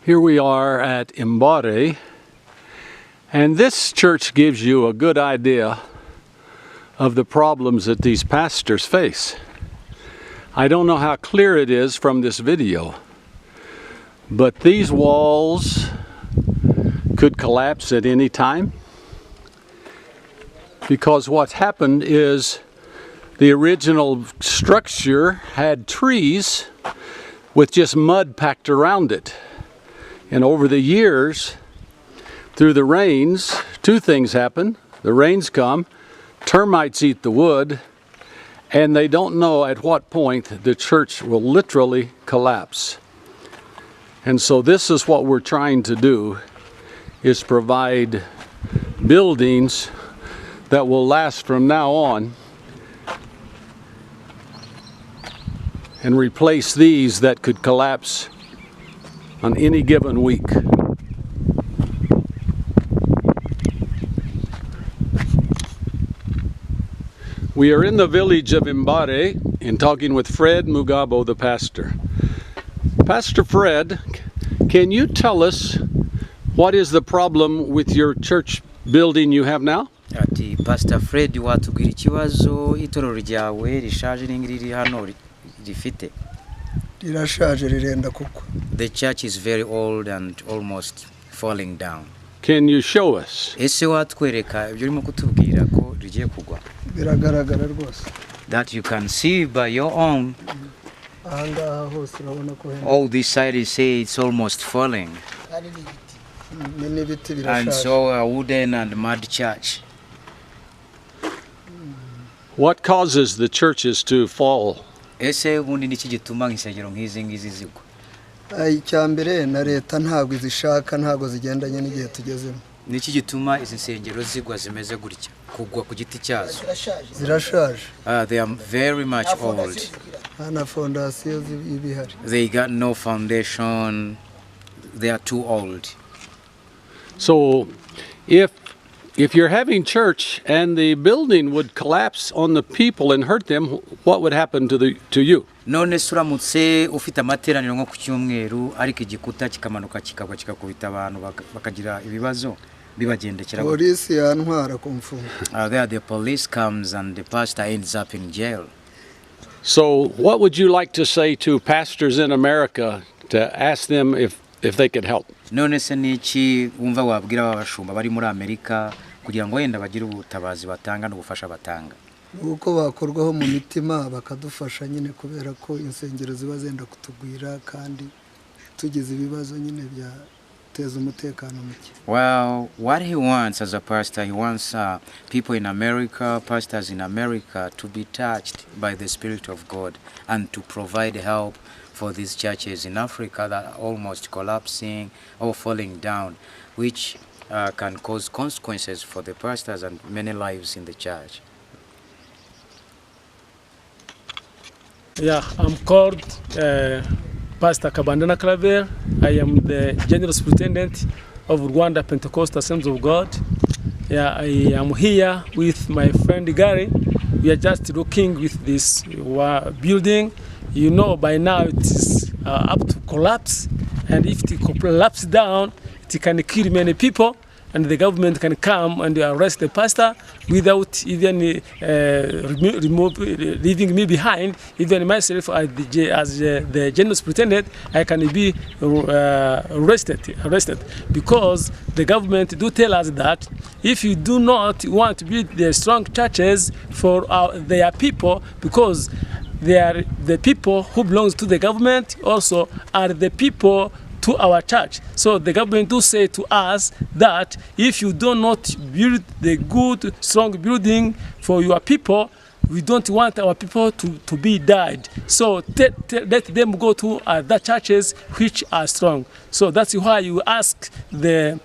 Here we are at Mbare, and this church gives you a good idea of the problems that these pastors face. I don't know how clear it is from this video, but these walls could collapse at any time, because what's happened is the original structure had trees with just mud packed around it. And over the years, through the rains, two things happen. The rains come, termites eat the wood, and they don't know at what point the church will literally collapse. And so this is what we're trying to do, is provide buildings that will last from now on and replace these that could collapse on any given week. We are in the village of Mbare and talking with Fred Mugabo, the pastor. Pastor Fred, can you tell us what is the problem with your church building you have now? Ati Pastor Fred watubwira ikibazo itorero ryawe rishaje n'ingiri hano rifite. Rirashaje rirenda kugwa. The church is very old and almost falling down. Can you show us? Ese watwereka ibyo urimo kutubwira ko rigiye kugwa? Biragaragara rwose. That you can see by your own. Ahangaha hose urabona ko all this side is say it's almost falling. And so a wooden and mud church. What causes the churches to fall? Ese ubundi niki gituma nk'isengero nk'izi ngizi zigwa? Icyambere na leta ntabwo izishaka, ntabwo zigendanye n'igihe tugezemo. Niki gituma izi nsengero zigwa zimeze gutya kugwa ku giti cyazo? Zirashaje. They are very much old. Hana fondasiyo ibihari. They got no foundation. They are too old. So if you're having church and the building would collapse on the people and hurt them, what would happen to you? None suramutse ufite amateraniro nko ku cyumweru ariko igikuta kikamanuka kikagwa kikakubita abantu bakagira ibibazo bibagendekera. Polisi yantwara kumfunga. There the police comes and the pastor ends up in jail. So what would you like to say to pastors in America to ask them if they could help? None se niki wumva wabwira abashumba bari muri Amerika kugira ngo wenda bagire ubutabazi batanga no gufasha batanga? Uko bakorwaho mu mitima bakadufasha nyine kubera ko insengero ziba zenda kutugwira kandi tugize ibibazo nyine byateza umutekano muke. Well, what he wants as a pastor, he wants people in America, pastors in America, to be touched by the Spirit of God and to provide help for these churches in Africa that are almost collapsing or falling down, which can cause consequences for the pastors and many lives in the church. Yeah, I'm called Pastor Kabandana Claver. I am the General Superintendent of Rwanda Pentecostal Assemblies of God. Yeah, I am here with my friend Gary. We are just looking with this building. You know, by now it is up to collapse, and if it collapses down, it can kill many people, and the government can come and arrest the pastor without even leaving me behind. Even myself, as the general superintendent, I can be arrested because the government do tell us that if you do not want to build the strong churches for their people, because they are the people who belongs to the government, also are the people to our church. So the government do say to us that if you do not build the good, strong building for your people, we don't want our people to be died. So let them go to other churches which are strong. So that's why you ask the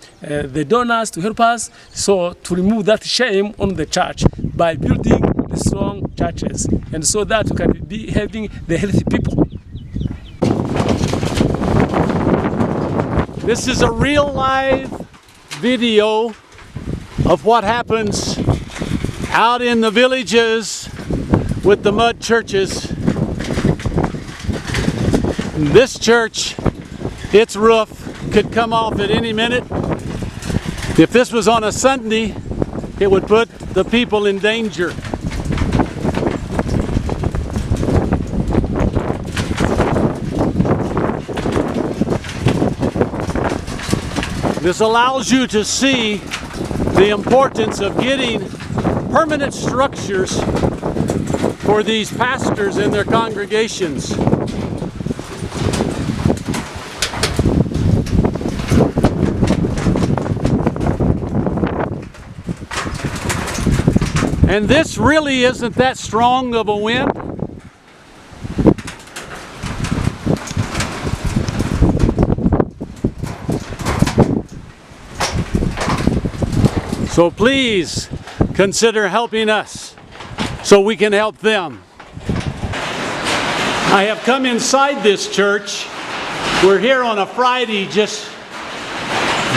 donors to help us, so to remove that shame on the church by building the strong churches, and so that we can be having the healthy people. This is a real live video of what happens out in the villages with the mud churches. This church its roof could come off at any minute. If this was on a Sunday, it would put the people in danger. This allows you to see the importance of getting permanent structures for these pastors and their congregations. And this really isn't that strong of a wind. So please consider helping us so we can help them. I have come inside this church. We're here on a Friday just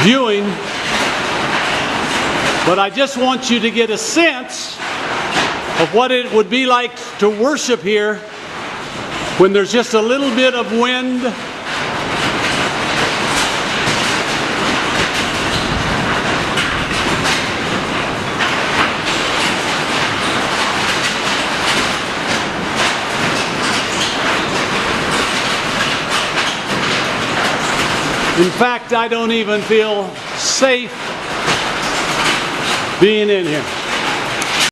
viewing, but I just want you to get a sense of what it would be like to worship here when there's just a little bit of wind. In fact, I don't even feel safe being in here.